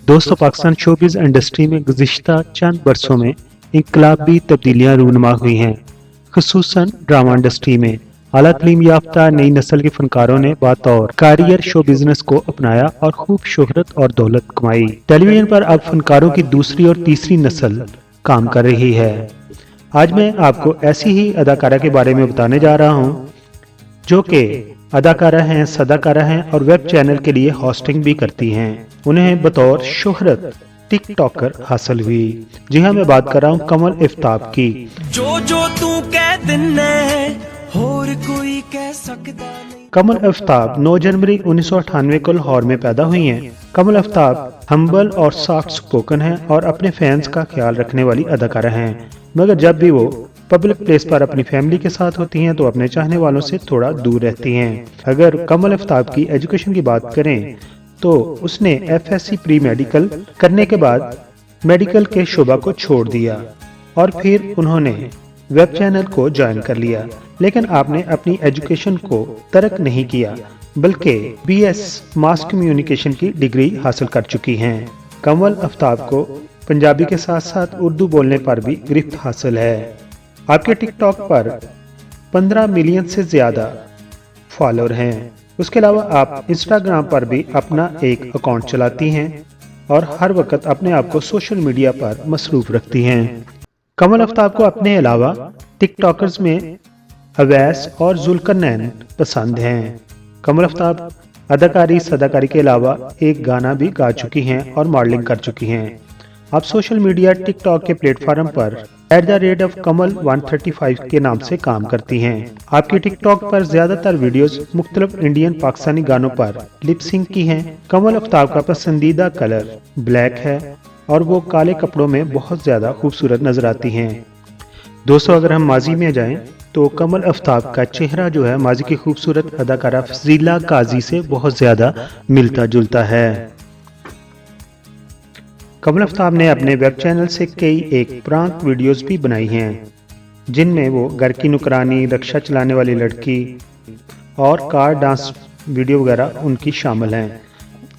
दोस्तों, Pakistan showbiz industry में गुज़िश्ता चंद बरसों में इनकलाबी तब्दीलियां रूनुमा हुई हैं, खुसूसन ड्रामा इंडस्ट्री में। आला तालीम याफ्ता नई नस्ल के फनकारों ने बतौर कारियर शो बिजनेस को अपनाया और खूब शोहरत और दौलत कमाई। टेलीविजन पर अब फनकारों की दूसरी और तीसरी नस्ल काम कर रही है। आज मैं आपको ऐसी ही अदाकारा के बारे में बताने जा रहा हूँ जो कि अदाकारा हैं, सदाकारा हैं और वेब चैनल के लिए होस्टिंग भी करती हैं। उन्हें बतौर शोहरत टिकटॉकर हासिल हुई। जी हाँ, मैं बात कर रहा हूँ कमल इफ्ताब की। जो तू कह दिन्ना है होर कोई कह सकदा नहीं। कमल इफ्ताब 9 जनवरी 1998 को लाहौर में पैदा हुई हैं। कमल इफ्ताब हम्बल और सॉफ्ट स्पोकन हैं और अपने फैंस का ख्याल रखने वाली अदाकारा हैं, मगर जब भी वो पब्लिक प्लेस पर अपनी फैमिली के साथ होती हैं तो अपने चाहने वालों से थोड़ा दूर रहती हैं। अगर कमल इफ्ताब की एजुकेशन की बात करें तो उसने FSC प्री मेडिकल करने के बाद मेडिकल के शोबा को छोड़ दिया और फिर उन्होंने वेब चैनल को ज्वाइन कर लिया। लेकिन आपने अपनी एजुकेशन को तर्क नहीं किया, बल्कि BS मास कम्युनिकेशन की डिग्री हासिल कर चुकी हैं। कमल इफ्ताब को पंजाबी के साथ साथ उर्दू बोलने पर भी गिरफ्त हासिल है। आपके टिकटॉक पर 15 मिलियन से ज्यादा फॉलोअर हैं। उसके अलावा आप इंस्टाग्राम पर भी अपना एक अकाउंट चलाती हैं और हर वक्त अपने आप को सोशल मीडिया पर मसरूफ रखती हैं। कमल इफ्ताब को अपने अलावा टिकटॉकर्स में अवैस और जुल्करनैन पसंद हैं। कमल इफ्ताब अदाकारी सदाकारी के अलावा एक गाना भी गा चुकी हैं और मॉडलिंग कर चुकी हैं। आप सोशल मीडिया टिकटॉक के प्लेटफॉर्म पर @कमल135 के नाम से काम करती हैं। आपकी टिकटॉक पर ज्यादातर वीडियोस मुख्तलिफ इंडियन पाकिस्तानी गानों पर लिपसिंग की हैं। कमल इफ्ताब का पसंदीदा कलर ब्लैक है और वो काले कपड़ों में बहुत ज्यादा खूबसूरत नजर आती हैं। दोस्तों, अगर हम माजी में जाएं तो कमल इफ्ताब का चेहरा जो है माजी की खूबसूरत अदाकारा फजीला काजी से बहुत ज्यादा मिलता जुलता है। कमल इफ्ताब ने अपने वेब चैनल से कई एक प्रांक वीडियोस भी बनाई हैं, जिनमें वो घर की नुकरानी, रक्षा चलाने वाली लड़की और कार डांस वीडियो वगैरह उनकी शामिल हैं।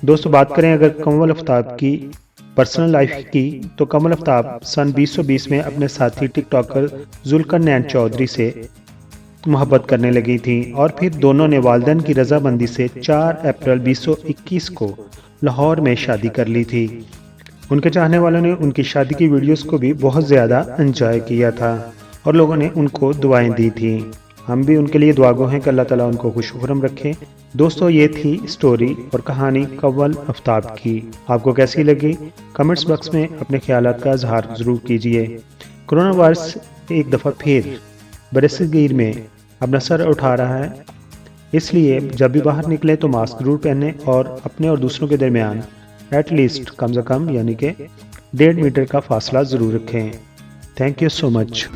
दोस्तों, बात करें अगर कमल इफ्ताब की पर्सनल लाइफ की तो कमल इफ्ताब सन 2020 में अपने साथी टिकटॉकर जुल्करनैन चौधरी से मोहब्बत करने लगी थी और फिर दोनों ने वालिदैन की रजामंदी से 4 अप्रैल 2021 को लाहौर में शादी कर ली थी। उनके चाहने वालों ने उनकी शादी की वीडियोस को भी बहुत ज़्यादा एंजॉय किया था और लोगों ने उनको दुआएं दी थी। हम भी उनके लिए दुआगो हैं कि अल्लाह ताला उनको खुशखुरम रखे। दोस्तों, ये थी स्टोरी और कहानी कमल इफ्ताब की। आपको कैसी लगी? कमेंट्स बॉक्स में अपने ख्यालात का इजहार ज़रूर कीजिए। कोरोना वायरस एक दफ़ा फिर बरसगीर में अपना सर उठा रहा है, इसलिए जब भी बाहर निकले तो मास्क जरूर पहने और अपने और दूसरों के दरमियान एटलीस्ट कम से कम यानी कि 1.5 मीटर का फासला ज़रूर रखें। Thank you so much.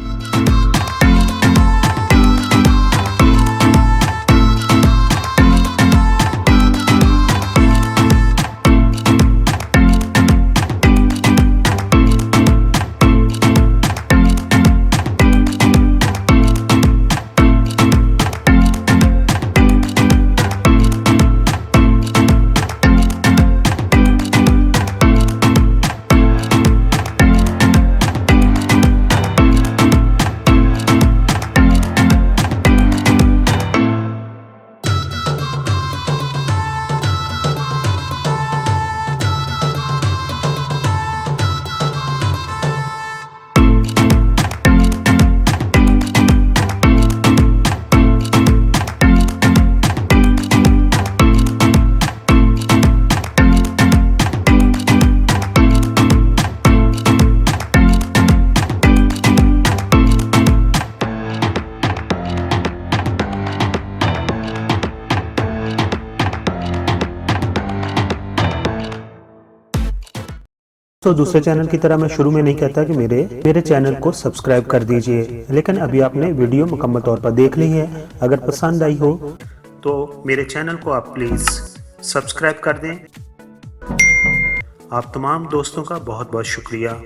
तो दूसरे चैनल की तरह मैं शुरू में नहीं कहता कि मेरे चैनल को सब्सक्राइब कर दीजिए, लेकिन अभी आपने वीडियो मुकम्मल तौर पर देख ली है। अगर पसंद आई हो तो मेरे चैनल को आप प्लीज़ सब्सक्राइब कर दें। आप तमाम दोस्तों का बहुत बहुत शुक्रिया।